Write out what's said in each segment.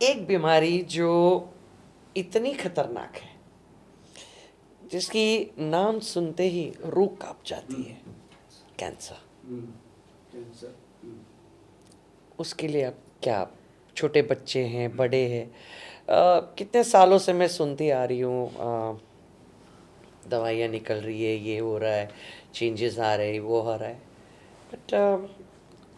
एक बीमारी जो इतनी खतरनाक है, जिसकी नाम सुनते ही रूह कांप जाती है, कैंसर। कैंसर। उसके लिए अब क्या, छोटे बच्चे हैं, बड़े हैं, कितने सालों से मैं सुनती आ रही हूँ, दवाइयाँ निकल रही है, ये हो रहा है, चेंजेस आ रहे हैं, वो हो रहा है, बट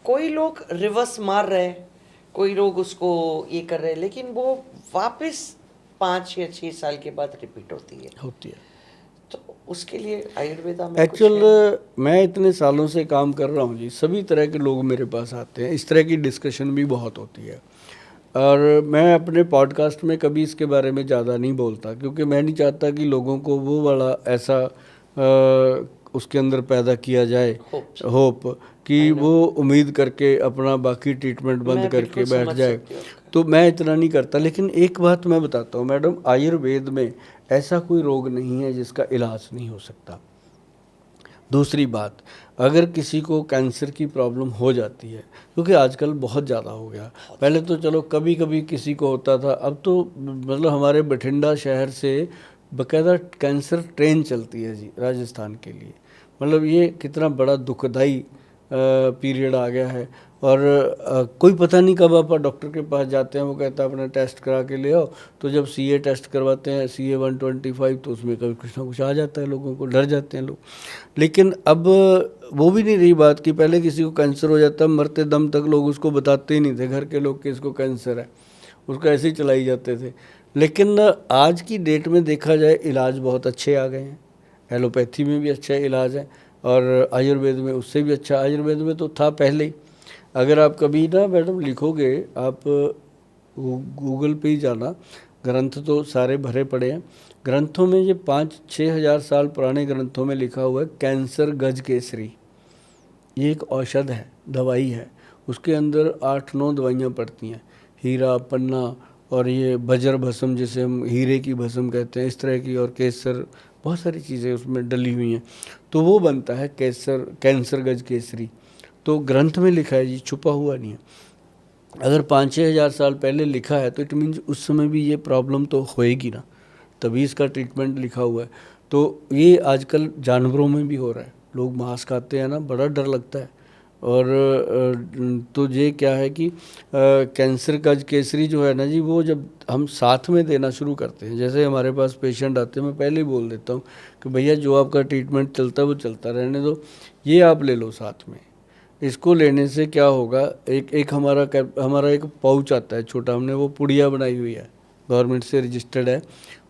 कोई लोग रिवर्स मार रहे हैं, कोई लोग उसको ये कर रहे हैं, लेकिन वो वापस 5 या 6 साल के बाद रिपीट होती है। होती है। तो उसके लिए आयुर्वेदा में कुछ एक्चुअल है? मैं इतने सालों से काम कर रहा हूँ जी, सभी तरह के लोग मेरे पास आते हैं, इस तरह की डिस्कशन भी बहुत होती है। और मैं अपने पॉडकास्ट में कभी इसके बारे में ज़्यादा नहीं बोलता, क्योंकि मैं नहीं चाहता कि लोगों को वो वाला ऐसा उसके अंदर पैदा किया जाए होप। होप कि आई नो। वो उम्मीद करके अपना बाकी ट्रीटमेंट बंद मैं करके बिल्कुल बैठ समझ जाए। सकती हूँ आपका। तो मैं इतना नहीं करता। लेकिन एक बात मैं बताता हूँ मैडम, आयुर्वेद में ऐसा कोई रोग नहीं है जिसका इलाज नहीं हो सकता। दूसरी बात, अगर किसी को कैंसर की प्रॉब्लम हो जाती है, क्योंकि आजकल बहुत ज़्यादा हो गया, पहले तो चलो कभी कभी किसी को होता था, अब तो मतलब हमारे बठिंडा शहर से बकायदा कैंसर ट्रेन चलती है जी राजस्थान के लिए। मतलब ये कितना बड़ा दुखदाई पीरियड आ गया है। और कोई पता नहीं कब आप डॉक्टर के पास जाते हैं, वो कहता है अपना टेस्ट करा के ले आओ। तो जब सीए टेस्ट करवाते हैं, सीए 125, तो उसमें कभी कुछ ना कुछ आ जाता है, लोगों को डर जाते हैं लोग। लेकिन अब वो भी नहीं रही बात कि पहले किसी को कैंसर हो जाता, मरते दम तक लोग उसको बताते ही नहीं थे, घर के लोग कि इसको कैंसर है, उसको ऐसे ही चलाई जाते थे। लेकिन आज की डेट में देखा जाए, इलाज बहुत अच्छे आ गए हैं। एलोपैथी में भी अच्छा इलाज है, और आयुर्वेद में उससे भी अच्छा। आयुर्वेद में तो था पहले ही। अगर आप कभी ना मैडम लिखोगे, आप गूगल पे ही जाना, ग्रंथ तो सारे भरे पड़े हैं। ग्रंथों में ये 5-6 हज़ार साल पुराने ग्रंथों में लिखा हुआ है कैंसर गज केसरी। ये एक औषध है, दवाई है। उसके अंदर 8-9 दवाइयाँ पड़ती हैं, हीरा, पन्ना, और ये बजर भस्म, जिसे हम हीरे की भस्म कहते हैं, इस तरह की, और केसर, बहुत सारी चीज़ें उसमें डली हुई हैं। तो वो बनता है कैंसर गज केसरी। तो ग्रंथ में लिखा है जी, छुपा हुआ नहीं है। अगर 5-6 हज़ार साल पहले लिखा है तो इट मीन्स उस समय भी ये प्रॉब्लम तो होएगी ना, तभी इसका ट्रीटमेंट लिखा हुआ है। तो ये आजकल जानवरों में भी हो रहा है, लोग मांस खाते हैं ना, बड़ा डर लगता है। और तो ये क्या है कि कैंसर का केसरी जो है ना जी, वो जब हम साथ में देना शुरू करते हैं, जैसे हमारे पास पेशेंट आते हैं, मैं पहले ही बोल देता हूँ कि भैया जो आपका ट्रीटमेंट चलता है वो चलता रहने दो, ये आप ले लो साथ में। इसको लेने से क्या होगा, एक एक हमारा एक पाउच आता है छोटा, हमने वो पुड़िया बनाई हुई है, गवर्नमेंट से रजिस्टर्ड है।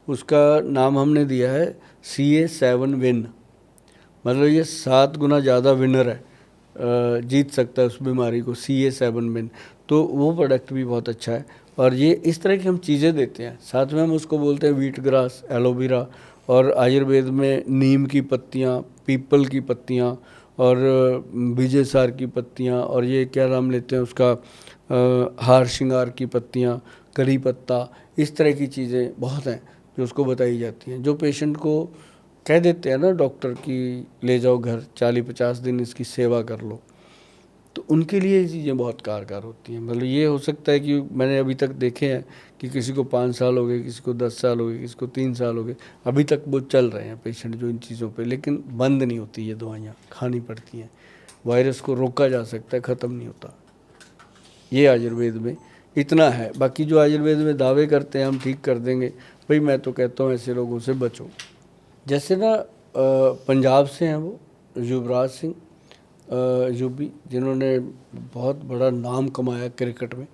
उसका नाम हमने दिया है CA7 विन। मतलब ये 7 गुना ज़्यादा विनर है, जीत सकता है उस बीमारी को, CA7 विन। तो वो प्रोडक्ट भी बहुत अच्छा है। और ये इस तरह की हम चीज़ें देते हैं, साथ में हम उसको बोलते हैं व्हीट ग्रास, एलोवेरा, और आयुर्वेद में नीम की पत्तियाँ, पीपल की पत्तियाँ, और विजय सार की पत्तियाँ, और ये क्या नाम लेते हैं उसका, हार श्रृंगार की पत्तियाँ, करी पत्ता, इस तरह की चीज़ें बहुत हैं जो उसको बताई जाती हैं। जो पेशेंट को कह देते हैं ना डॉक्टर कि ले जाओ घर, 40-50 दिन इसकी सेवा कर लो, तो उनके लिए ये चीज़ें बहुत कारगर होती हैं। मतलब ये हो सकता है कि मैंने अभी तक देखे हैं कि किसी को 5 साल हो गए, किसी को 10 साल हो गए, किसी को 3 साल हो गए, अभी तक वो चल रहे हैं पेशेंट जो इन चीज़ों पे। लेकिन बंद नहीं होती ये दवाइयाँ, खानी पड़ती हैं। वायरस को रोका जा सकता है, ख़त्म नहीं होता। ये आयुर्वेद में इतना है। बाकी जो आयुर्वेद में दावे करते हैं हम ठीक कर देंगे, भाई मैं तो कहता हूँ ऐसे लोगों से बचो। जैसे ना पंजाब से हैं वो युवराज सिंह, यूबी, जिन्होंने बहुत बड़ा नाम कमाया क्रिकेट में,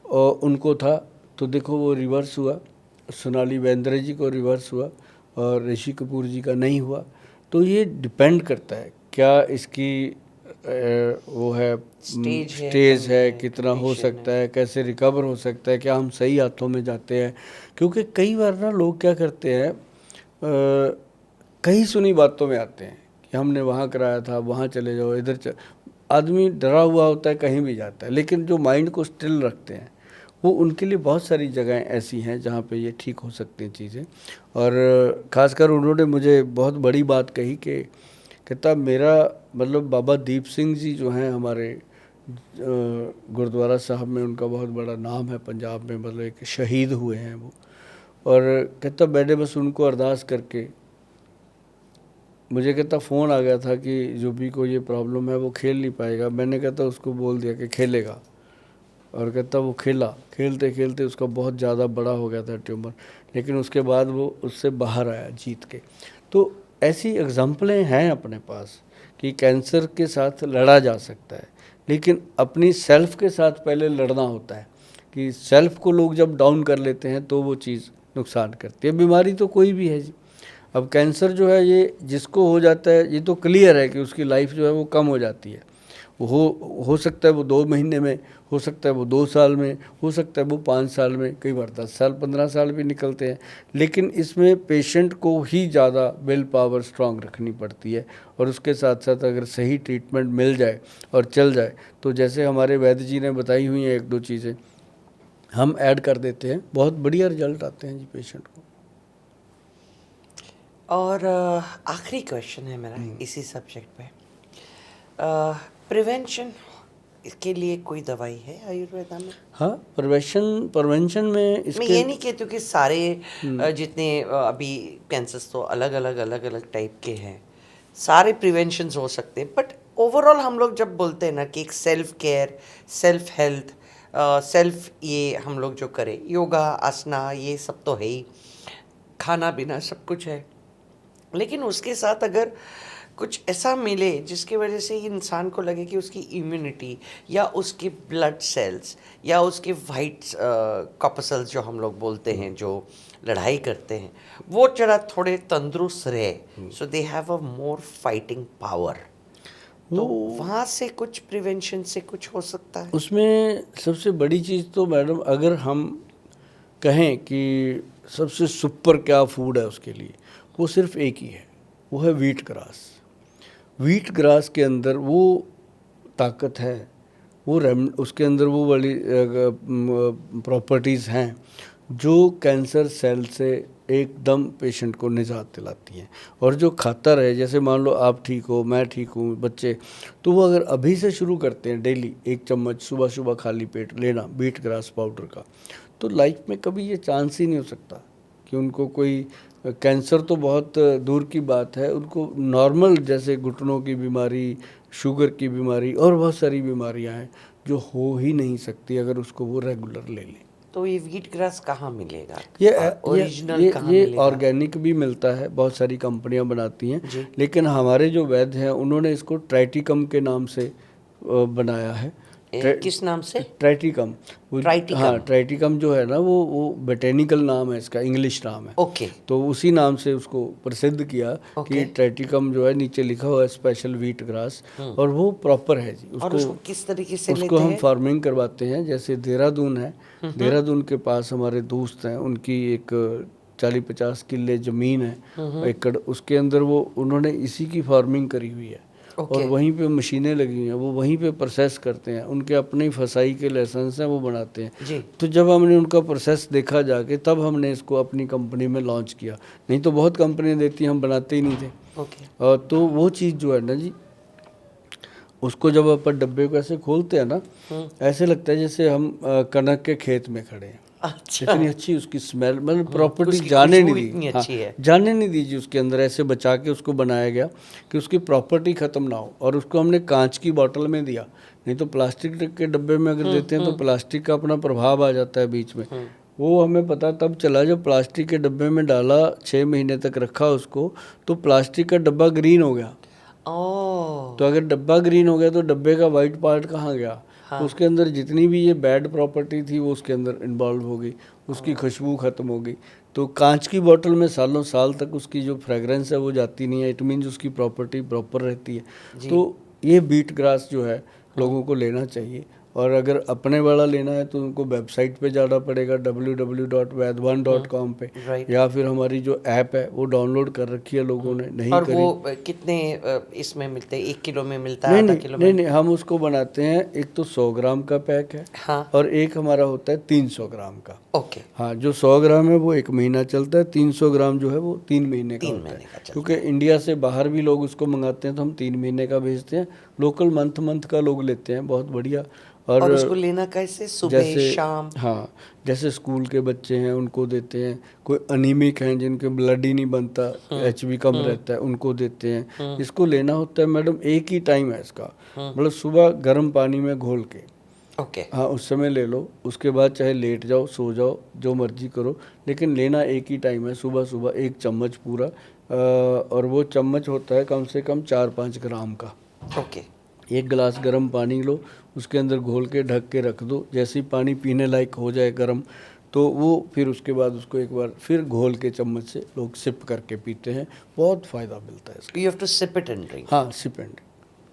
और उनको था, तो देखो वो रिवर्स हुआ। सोनाली बेंद्रे जी को रिवर्स हुआ, और ऋषि कपूर जी का नहीं हुआ। तो ये डिपेंड करता है क्या इसकी वो है, स्टेज है, कितना हो कंडीशन सकता है। है, कैसे रिकवर हो सकता है, क्या हम सही हाथों में जाते हैं। क्योंकि कई बार ना लोग क्या करते हैं, कई सुनी बातों में आते हैं कि हमने वहाँ कराया था, वहाँ चले जाओ, आदमी डरा हुआ होता है, कहीं भी जाता है। लेकिन जो माइंड को स्टिल रखते हैं, वो उनके लिए बहुत सारी जगहें ऐसी हैं जहाँ पे ये ठीक हो सकती हैं चीज़ें। और ख़ासकर उन्होंने मुझे बहुत बड़ी बात कही कि कहता मेरा मतलब बाबा दीप सिंह जी जो हैं हमारे, गुरुद्वारा साहब में उनका बहुत बड़ा नाम है पंजाब में, मतलब एक शहीद हुए हैं वो। और कहता मैंने बस उनको अरदास करके, मुझे कहता फ़ोन आ गया था कि जो भी को ये प्रॉब्लम है वो खेल नहीं पाएगा, मैंने कहता उसको बोल दिया कि खेलेगा, और कहता वो खेला, खेलते खेलते उसका बहुत ज़्यादा बड़ा हो गया था ट्यूमर, लेकिन उसके बाद वो उससे बाहर आया जीत के। तो ऐसी एग्जाम्पलें हैं अपने पास कि कैंसर के साथ लड़ा जा सकता है, लेकिन अपनी सेल्फ के साथ पहले लड़ना होता है कि सेल्फ को लोग जब डाउन कर लेते हैं तो वो चीज़ नुकसान करती है। बीमारी तो कोई भी है जी, अब कैंसर जो है ये जिसको हो जाता है ये तो क्लियर है कि उसकी लाइफ जो है वो कम हो जाती है। हो सकता है वो 2 महीने में, हो सकता है वो 2 साल में, हो सकता है वो 5 साल में, कई बार 10 साल 15 साल भी निकलते हैं। लेकिन इसमें पेशेंट को ही ज़्यादा विल पावर स्ट्रांग रखनी पड़ती है, और उसके साथ साथ अगर सही ट्रीटमेंट मिल जाए और चल जाए तो जैसे हमारे वैद्य जी ने बताई हुई हैं 1-2 चीज़ें हम ऐड कर देते हैं, बहुत बढ़िया रिजल्ट आते हैं जी पेशेंट को। और आखिरी क्वेश्चन है मेरा इसी सब्जेक्ट पे, प्रिवेंशन इसके लिए कोई दवाई है आयुर्वेदा में? हाँ, प्रिवेंशन में मैं इसके ये नहीं कहती हूँ कि सारे जितने अभी कैंसर्स तो अलग अलग टाइप के हैं, सारे प्रिवेंशंस हो सकते हैं, बट ओवरऑल हम लोग जब बोलते हैं ना कि एक self care, self health, self, ये हम लोग जो करें योगा आसना ये सब तो है ही, खाना पीना सब कुछ है, लेकिन उसके साथ अगर कुछ ऐसा मिले जिसकी वजह से इंसान को लगे कि उसकी इम्यूनिटी या उसके ब्लड सेल्स या उसके वाइट कॉर्पसल्स जो हम लोग बोलते हैं जो लड़ाई करते हैं वो जरा थोड़े तंदुरुस्त रहे, so they have a more fighting power, तो वहाँ से कुछ प्रिवेंशन से कुछ हो सकता है? उसमें सबसे बड़ी चीज़ तो मैडम अगर हम कहें कि सबसे सुपर क्या फूड है उसके लिए, वो सिर्फ एक ही है, वो है व्हीट ग्रास। व्हीट ग्रास के अंदर वो ताकत है, वो उसके अंदर वो वाली प्रॉपर्टीज़ हैं जो कैंसर सेल से एकदम पेशेंट को निजात दिलाती हैं। और जो खाता रहे, जैसे मान लो आप ठीक हो, मैं ठीक हूँ, बच्चे, तो वो अगर अभी से शुरू करते हैं डेली 1 चम्मच सुबह सुबह खाली पेट लेना व्हीट ग्रास पाउडर का, तो लाइफ में कभी ये चांस ही नहीं हो सकता कि उनको कोई कैंसर तो बहुत दूर की बात है, उनको नॉर्मल जैसे घुटनों की बीमारी, शुगर की बीमारी और बहुत सारी बीमारियां हैं जो हो ही नहीं सकती अगर उसको वो रेगुलर ले लें। तो ये व्हीट ग्रास कहाँ मिलेगा? ये ओरिजिनल ये कहाँ ये मिलेगा? ऑर्गेनिक भी मिलता है, बहुत सारी कंपनियां बनाती हैं, जी। लेकिन हमारे जो वैद्य हैं उन्होंने इसको ट्राइटिकम के नाम से बनाया है। किस नाम से? ट्राइटिकम। ट्राइटिकम। हाँ, ट्राइटिकम जो है ना वो बोटेनिकल नाम है इसका, इंग्लिश नाम है। ओके। तो उसी नाम से उसको प्रसिद्ध किया ओके। कि ट्राइटिकम जो है नीचे लिखा हुआ है स्पेशल व्हीट ग्रास, और वो प्रॉपर है जी। और उसको किस तरीके से उसको लेते हम हैं? फार्मिंग करवाते हैं, जैसे देहरादून है, देहरादून के पास हमारे दोस्त हैं, उनकी एक 40-50 किले ज़मीन है, एकड़, उसके अंदर वो उन्होंने इसी की फार्मिंग करी हुई है। और वहीं पे मशीनें लगी हुई हैं, वो वहीं पे प्रोसेस करते हैं, उनके अपने फसाई के लाइसेंस हैं, वो बनाते हैं जी। तो जब हमने उनका प्रोसेस देखा जाके तब हमने इसको अपनी कंपनी में लॉन्च किया, नहीं तो बहुत कंपनियां देती हम बनाते ही नहीं थे। ओके। और तो वो चीज़ जो है ना जी, उसको जब अपन डब्बे को ऐसे खोलते हैं ना, ऐसे लगता है जैसे हम कनक के खेत में खड़े हैं। अच्छा। इतनी अच्छी उसकी स्मेल, मतलब प्रॉपर्टी उसकी जाने नहीं खुशबू इतनी दी, अच्छी है। जाने नहीं दी जी उसके अंदर, ऐसे बचा के उसको बनाया गया कि उसकी प्रॉपर्टी ख़त्म ना हो। और उसको हमने कांच की बोतल में दिया, नहीं तो प्लास्टिक के डब्बे में अगर देते हैं तो प्लास्टिक का अपना प्रभाव आ जाता है बीच में। वो हमें पता तब चला जब प्लास्टिक के डब्बे में डाला, 6 महीने तक रखा उसको, तो प्लास्टिक का डब्बा ग्रीन हो गया। तो अगर डब्बा ग्रीन हो गया तो डब्बे का वाइट पार्ट कहाँ गया? तो उसके अंदर जितनी भी ये बैड प्रॉपर्टी थी वो उसके अंदर इन्वॉल्व हो गई, उसकी खुशबू ख़त्म हो गई। तो कांच की बोतल में सालों साल तक उसकी जो फ्रेगरेंस है वो जाती नहीं है, इट मीन्स उसकी प्रॉपर्टी प्रॉपर रहती है। तो ये बीट ग्रास जो है लोगों को लेना चाहिए। और अगर अपने वाला लेना है तो उनको वेबसाइट पे जाना पड़ेगा www.vaidwan.com पे, या फिर हमारी जो ऐप है वो डाउनलोड कर रखी है लोगों ने, नहीं और करी। वो कितने इसमें मिलते हैं? 1 किलो में मिलता है, आधा किलो में? नहीं, हम उसको बनाते हैं, एक तो 100 ग्राम का पैक है, हाँ। और एक हमारा होता है 300 ग्राम का। ओके। हाँ, जो 100 ग्राम है वो 1 महीना चलता है, 300 ग्राम जो है वो 3 महीने का 3 होता महीने का है। चलता क्योंकि इंडिया से बाहर भी लोग उसको मंगाते हैं तो हम 3 महीने का भेजते हैं, लोकल मंथ का लोग लेते हैं, बहुत बढ़िया। और उसको लेना कैसे, सुबह जैसे शाम? हाँ, जैसे स्कूल के बच्चे हैं उनको देते हैं, कोई अनीमिक हैं जिनके ब्लड ही नहीं बनता, एचबी कम रहता है, उनको देते हैं। इसको लेना होता है मैडम, एक ही टाइम है इसका, मतलब सुबह गर्म पानी में घोल के, ओके। हाँ उस समय ले लो, उसके बाद चाहे लेट जाओ सो जाओ जो मर्जी करो, लेकिन लेना एक ही टाइम है, सुबह सुबह 1 चम्मच पूरा। और वो चम्मच होता है कम से कम 4-5 ग्राम का। ओके। 1 गिलास गर्म पानी लो, उसके अंदर घोल के ढक के रख दो, जैसे ही पानी पीने लायक हो जाए गर्म, तो वो फिर उसके बाद उसको एक बार फिर घोल के चम्मच से लोग सिप करके पीते हैं, बहुत फ़ायदा मिलता है इसका। You have to sip it and drink. हाँ, सिप एंड,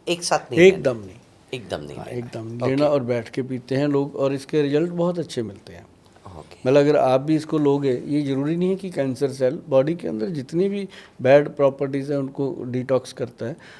एक साथ नहीं लेना। एकदम नहीं, एकदम नहीं हाँ लेना। एकदम लेना, और बैठ के पीते हैं लोग, और इसके रिजल्ट बहुत अच्छे मिलते हैं। ओके। मतलब अगर आप भी इसको लोगे, ये ज़रूरी नहीं है कि कैंसर सेल, बॉडी के अंदर जितनी भी बैड प्रॉपर्टीज़ हैं उनको डिटॉक्स करता है।